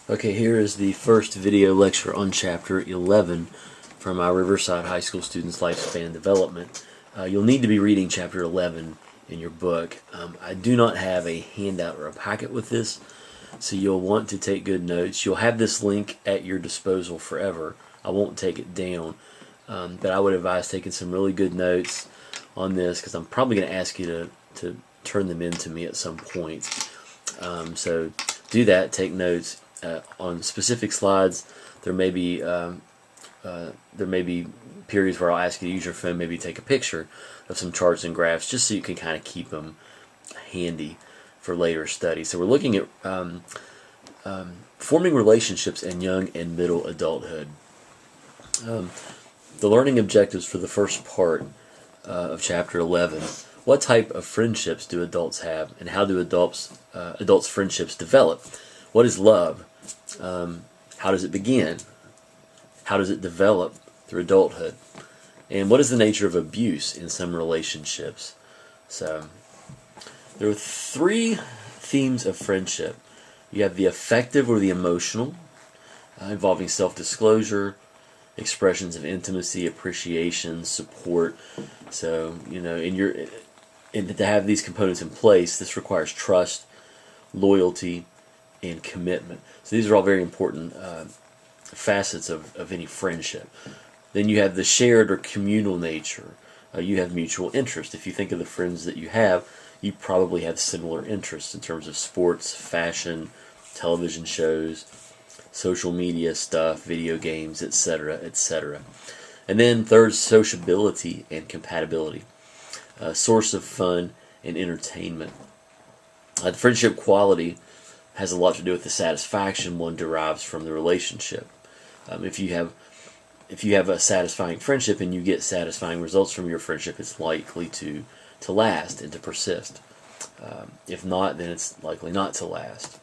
Okay, here is the first video lecture on Chapter 11 from our Riverside High School students' lifespan development. You'll need to be reading Chapter 11 in your book. I do not have a handout or a packet with this, so you'll want to take good notes. You'll have this link at your disposal forever. I won't take it down, but I would advise taking some really good notes on this because I'm probably going to ask you to turn them in to me at some point. So do that, take notes. On specific slides, there may be periods where I'll ask you to use your phone, maybe take a picture of some charts and graphs, just so you can kind of keep them handy for later study. So we're looking at forming relationships in young and middle adulthood. The learning objectives for the first part of Chapter 11. What type of friendships do adults have, and how do adults' friendships develop? What is love? How does it begin? How does it develop through adulthood? And what is the nature of abuse in some relationships? So, there are three themes of friendship. You have the affective or the emotional, involving self-disclosure, expressions of intimacy, appreciation, support. So, and to have these components in place, this requires trust, loyalty, and commitment. So these are all very important facets of any friendship. Then you have the shared or communal nature. You have mutual interest. If you think of the friends that you probably have similar interests in terms of sports, fashion, television shows, social media stuff, video games, etc., etc. And then third, sociability and compatibility. Source of fun and entertainment. The friendship quality has a lot to do with the satisfaction one derives from the relationship. If you have a satisfying friendship and you get satisfying results from your friendship, it's likely to last and to persist. If not, then it's likely not to last.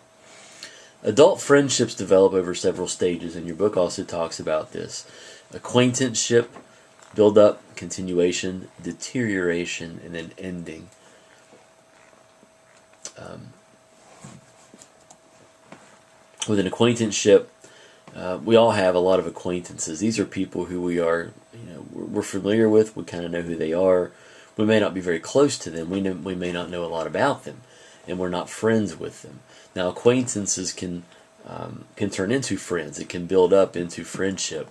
Adult friendships develop over several stages, and your book also talks about this. Acquaintanceship, build-up, continuation, deterioration, and then ending. With an acquaintanceship, we all have a lot of acquaintances. These are people who we're familiar with. We kind of know who they are. We may not be very close to them. We may not know a lot about them, and we're not friends with them. Now, acquaintances can turn into friends. It can build up into friendship,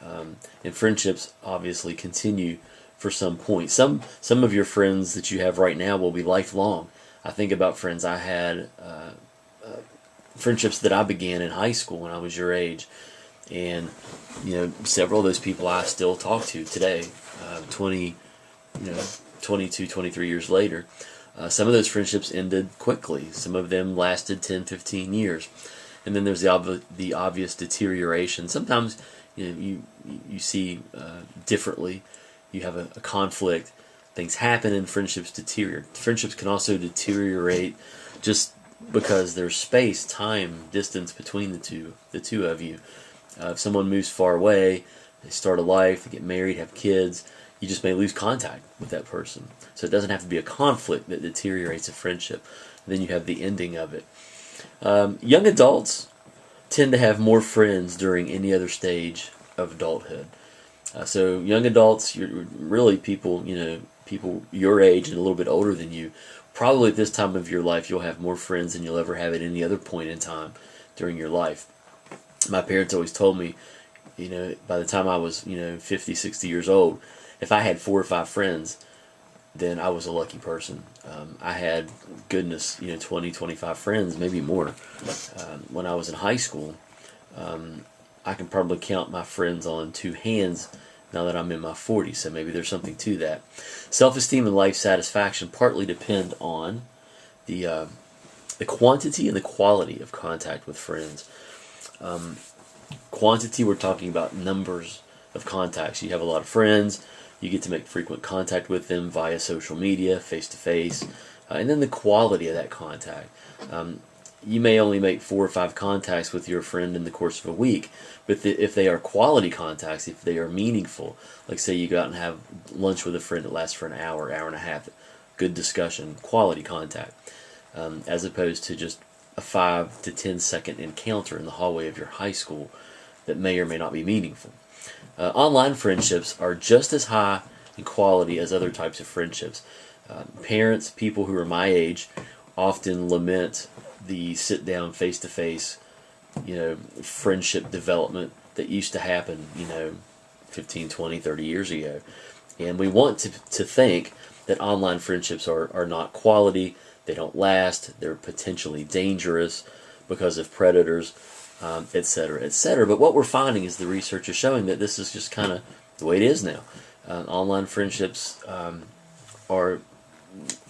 and friendships obviously continue for some point. Some of your friends that you have right now will be lifelong. I think about friends I had. Friendships that I began in high school when I was your age, and several of those people I still talk to today, 22, 23 years later. Some of those friendships ended quickly. Some of them lasted 10, 15 years, and then there's the obvious deterioration. Sometimes you see differently. You have a conflict. Things happen, and friendships deteriorate. Friendships can also deteriorate just because there's space, time, distance between the two of you. If someone moves far away, they start a life, they get married, have kids, you just may lose contact with that person. So it doesn't have to be a conflict that deteriorates a friendship. And then you have the ending of it. Young adults tend to have more friends during any other stage of adulthood. So young adults, you're really people your age and a little bit older than you. Probably at this time of your life, you'll have more friends than you'll ever have at any other point in time during your life. My parents always told me, by the time I was, 50, 60 years old, if I had 4 or 5 friends, then I was a lucky person. I had, 20, 25 friends, maybe more. When I was in high school, I can probably count my friends on 2 hands now that I'm in my 40s, so maybe there's something to that. Self-esteem and life satisfaction partly depend on the quantity and the quality of contact with friends. Quantity, we're talking about numbers of contacts. You have a lot of friends, you get to make frequent contact with them via social media, face-to-face, and then the quality of that contact. You may only make 4 or 5 contacts with your friend in the course of a week, but if they are quality contacts, if they are meaningful, like say you go out and have lunch with a friend that lasts for an hour, hour and a half, good discussion, quality contact, as opposed to just a 5 to 10 second encounter in the hallway of your high school that may or may not be meaningful. Online friendships are just as high in quality as other types of friendships. Parents, people who are my age, often lament the sit-down, face-to-face, friendship development that used to happen, 15, 20, 30 years ago. And we want to think that online friendships are not quality, they don't last, they're potentially dangerous because of predators, etc., etc. But what we're finding is the research is showing that this is just kind of the way it is now. Online friendships are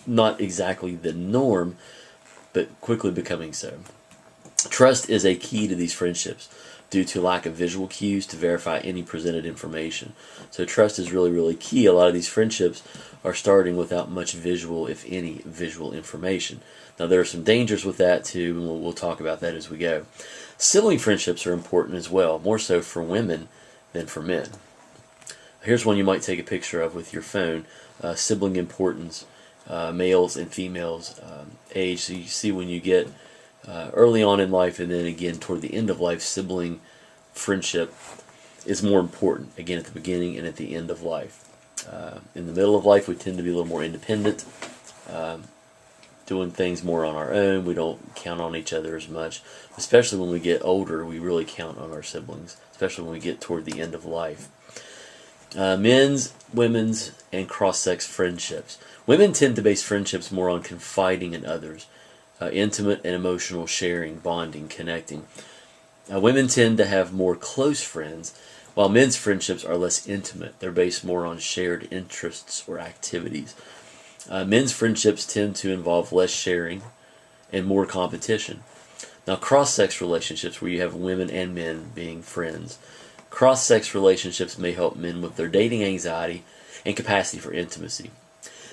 not exactly the norm, but quickly becoming so. Trust is a key to these friendships due to lack of visual cues to verify any presented information. So trust is really, really key. A lot of these friendships are starting without much visual, if any, visual information. Now there are some dangers with that too, and we'll talk about that as we go. Sibling friendships are important as well, more so for women than for men. Here's one you might take a picture of with your phone. Sibling importance, males and females age. So you see when you get early on in life and then again toward the end of life, sibling friendship is more important, again at the beginning and at the end of life. In the middle of life we tend to be a little more independent, doing things more on our own. We don't count on each other as much. Especially when we get older, we really count on our siblings, especially when we get toward the end of life. Men's, women's, and cross-sex friendships. Women tend to base friendships more on confiding in others, intimate and emotional sharing, bonding, connecting. Women tend to have more close friends, while men's friendships are less intimate. They're based more on shared interests or activities. Men's friendships tend to involve less sharing and more competition. Now, cross-sex relationships, where you have women and men being friends. Cross-sex relationships may help men with their dating anxiety and capacity for intimacy.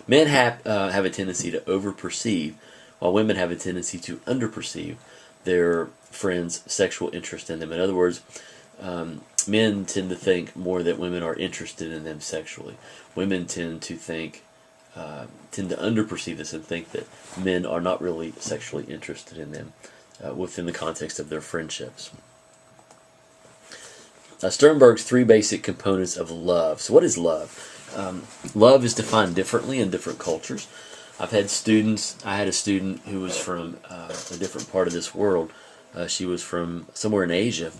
Men have a tendency to over-perceive, while women have a tendency to under-perceive their friends' sexual interest in them. In other words, men tend to think more that women are interested in them sexually. Women tend to under-perceive this and think that men are not really sexually interested in them within the context of their friendships. Sternberg's 3 basic components of love. So what is love? Love is defined differently in different cultures. I had a student who was from a different part of this world. She was from somewhere in Asia,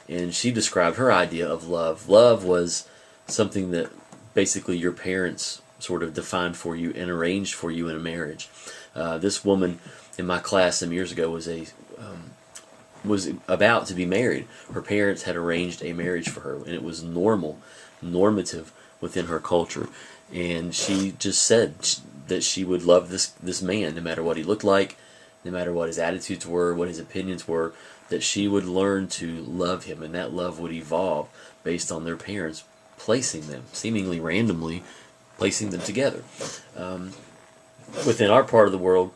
and she described her idea of love. Love was something that basically your parents sort of defined for you and arranged for you in a marriage. This woman in my class some years ago was about to be married. Her parents had arranged a marriage for her, and it was normative within her culture. And she just said that she would love this man no matter what he looked like, no matter what his attitudes were, what his opinions were, that she would learn to love him, and that love would evolve based on their parents placing them, seemingly randomly, placing them together. Within our part of the world,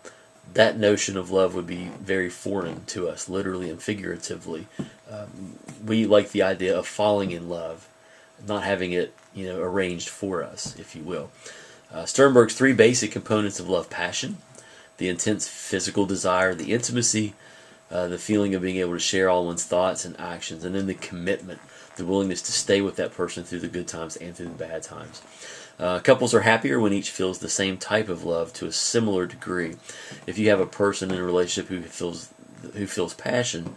that notion of love would be very foreign to us, literally and figuratively. We like the idea of falling in love, not having it, arranged for us, if you will. Sternberg's 3 basic components of love: passion, the intense physical desire, the intimacy, the feeling of being able to share all one's thoughts and actions, and then the commitment, the willingness to stay with that person through the good times and through the bad times. Couples are happier when each feels the same type of love to a similar degree. If you have a person in a relationship who feels passion,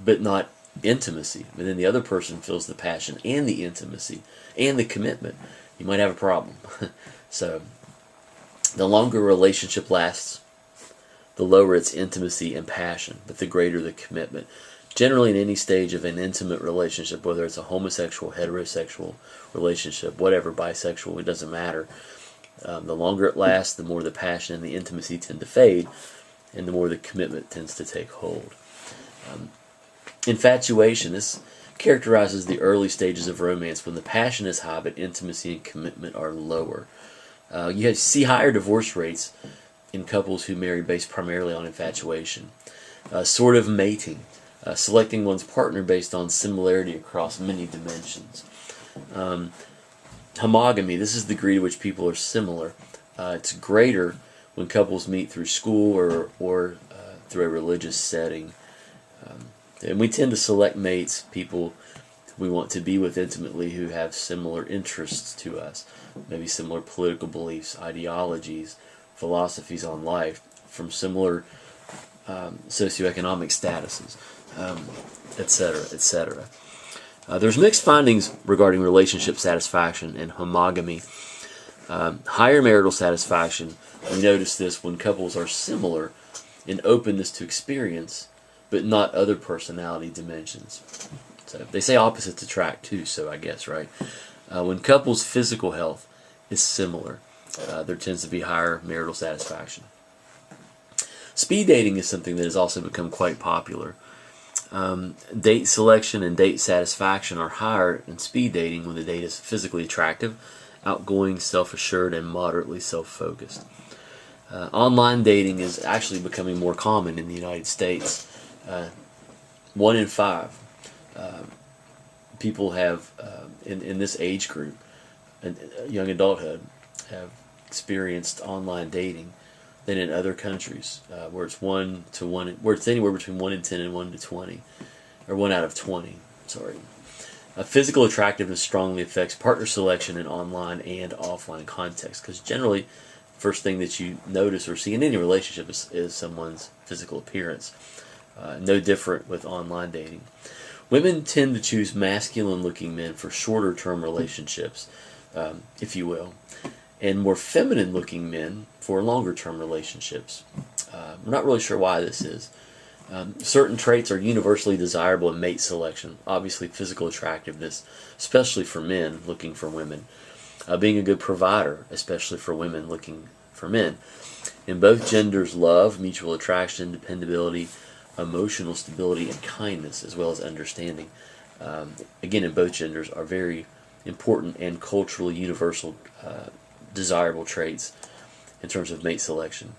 but not intimacy, but then the other person feels the passion and the intimacy and the commitment, you might have a problem. So, the longer a relationship lasts, the lower its intimacy and passion, but the greater the commitment. Generally, in any stage of an intimate relationship, whether it's a homosexual, heterosexual relationship, whatever, bisexual, it doesn't matter. The longer it lasts, the more the passion and the intimacy tend to fade, and the more the commitment tends to take hold. Infatuation, this characterizes the early stages of romance when the passion is high but intimacy and commitment are lower. You see higher divorce rates in couples who marry based primarily on infatuation. Sort of mating. Selecting one's partner based on similarity across many dimensions. Homogamy, this is the degree to which people are similar. It's greater when couples meet through school or through a religious setting. And we tend to select mates, people we want to be with intimately who have similar interests to us, maybe similar political beliefs, ideologies, philosophies on life, from similar socioeconomic statuses, etc., etc. There's mixed findings regarding relationship satisfaction and homogamy. Higher marital satisfaction, we notice this when couples are similar in openness to experience, but not other personality dimensions. So they say opposites attract too, so I guess, right? When couples' physical health is similar, there tends to be higher marital satisfaction. Speed dating is something that has also become quite popular. Date selection and date satisfaction are higher in speed dating when the date is physically attractive, outgoing, self-assured, and moderately self-focused. Online dating is actually becoming more common in the United States. 1 in 5 people have, in this age group, young adulthood, have experienced online dating than in other countries, where it's 1 to 1, where it's anywhere between 1 in 10 and 1 to 20, or 1 out of 20. Sorry. Physical attractiveness strongly affects partner selection in online and offline contexts, because generally, first thing that you notice or see in any relationship is someone's physical appearance. No different with online dating. Women tend to choose masculine-looking men for shorter-term relationships, if you will, and more feminine-looking men for longer-term relationships. We're not really sure why this is. Certain traits are universally desirable in mate selection. Obviously, physical attractiveness, especially for men looking for women. Being a good provider, especially for women looking for men. In both genders, love, mutual attraction, dependability, emotional stability, and kindness, as well as understanding, again, in both genders, are very important and culturally universal desirable traits in terms of mate selection.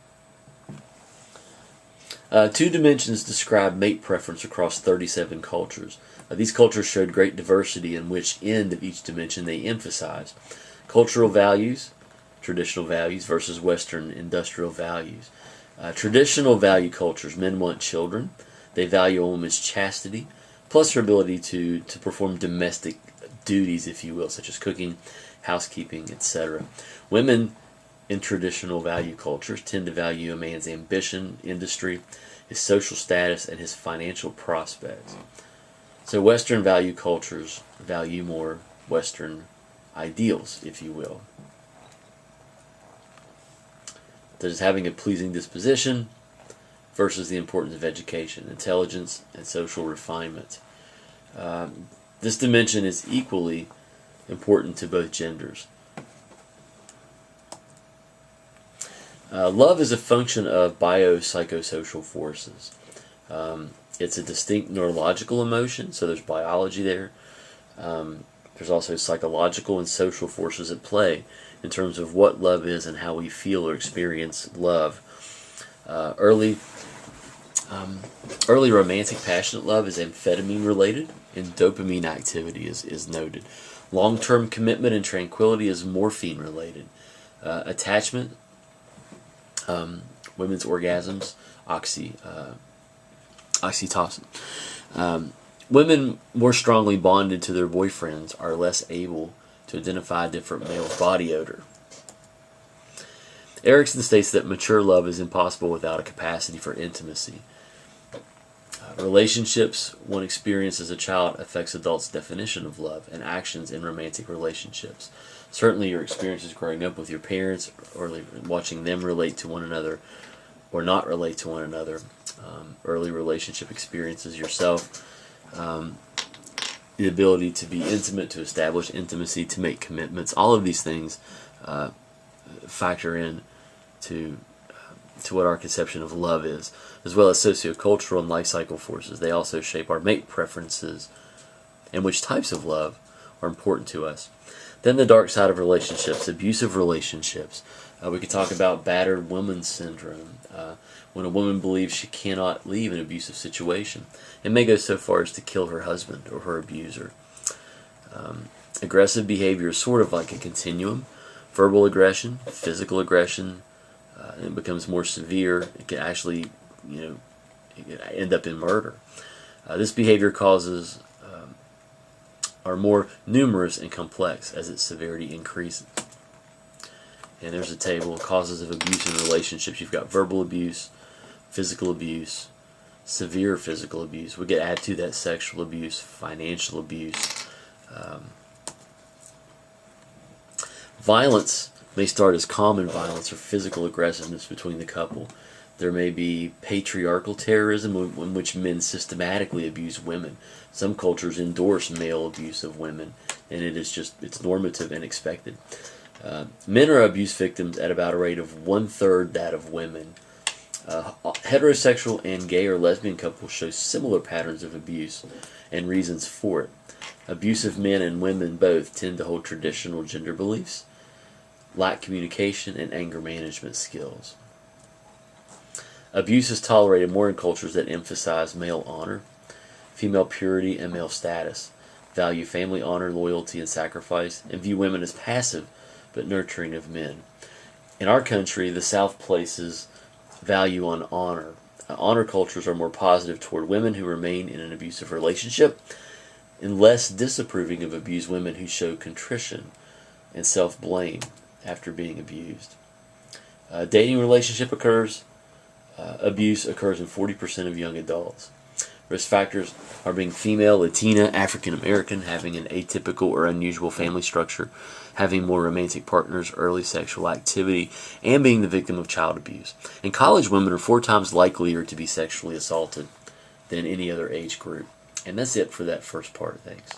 2 dimensions describe mate preference across 37 cultures. These cultures showed great diversity in which end of each dimension they emphasize. Cultural values, traditional values, versus Western industrial values. Traditional value cultures, men want children. They value a woman's chastity, plus her ability to perform domestic duties, if you will, such as cooking, housekeeping, etc. Women in traditional value cultures tend to value a man's ambition, industry, his social status, and his financial prospects. So Western value cultures value more Western ideals, if you will. That is having a pleasing disposition versus the importance of education, intelligence, and social refinement. This dimension is equally important to both genders. Love is a function of biopsychosocial forces. It's a distinct neurological emotion, so there's biology there. There's also psychological and social forces at play in terms of what love is and how we feel or experience love. Early romantic passionate love is amphetamine related, and dopamine activity is noted. Long-term commitment and tranquility is morphine related. Attachment, women's orgasms, oxytocin. Women more strongly bonded to their boyfriends are less able to identify different male body odor. Erickson states that mature love is impossible without a capacity for intimacy. Relationships one experienced as a child affects adults' definition of love and actions in romantic relationships. Certainly your experiences growing up with your parents, or watching them relate to one another or not relate to one another, early relationship experiences yourself, the ability to be intimate, to establish intimacy, to make commitments, all of these things factor in to what our conception of love is, as well as sociocultural and life cycle forces. They also shape our mate preferences and which types of love are important to us. Then the dark side of relationships, abusive relationships. We could talk about battered woman syndrome, when a woman believes she cannot leave an abusive situation and may go so far as to kill her husband or her abuser. Aggressive behavior is sort of like a continuum. Verbal aggression, physical aggression, it becomes more severe. It can actually, end up in murder. This behavior causes are more numerous and complex as its severity increases. And there's a table of causes of abuse in relationships. You've got verbal abuse, physical abuse, severe physical abuse. We could add to that sexual abuse, financial abuse. Violence may start as common violence or physical aggressiveness between the couple. There may be patriarchal terrorism in which men systematically abuse women. Some cultures endorse male abuse of women, and it's normative and expected. Men are abuse victims at about a rate of 1/3 that of women. Heterosexual and gay or lesbian couples show similar patterns of abuse and reasons for it. Abusive men and women both tend to hold traditional gender beliefs, lack communication and anger management skills. Abuse is tolerated more in cultures that emphasize male honor, female purity, and male status, value family honor, loyalty, and sacrifice, and view women as passive but nurturing of men. In our country, the South places value on honor. Honor cultures are more positive toward women who remain in an abusive relationship and less disapproving of abused women who show contrition and self-blame after being abused. Dating relationship abuse occurs in 40% of young adults. Risk factors are being female, Latina, African American, having an atypical or unusual family structure, having more romantic partners, early sexual activity, and being the victim of child abuse. And college women are 4 times likelier to be sexually assaulted than any other age group. And that's it for that first part. Thanks.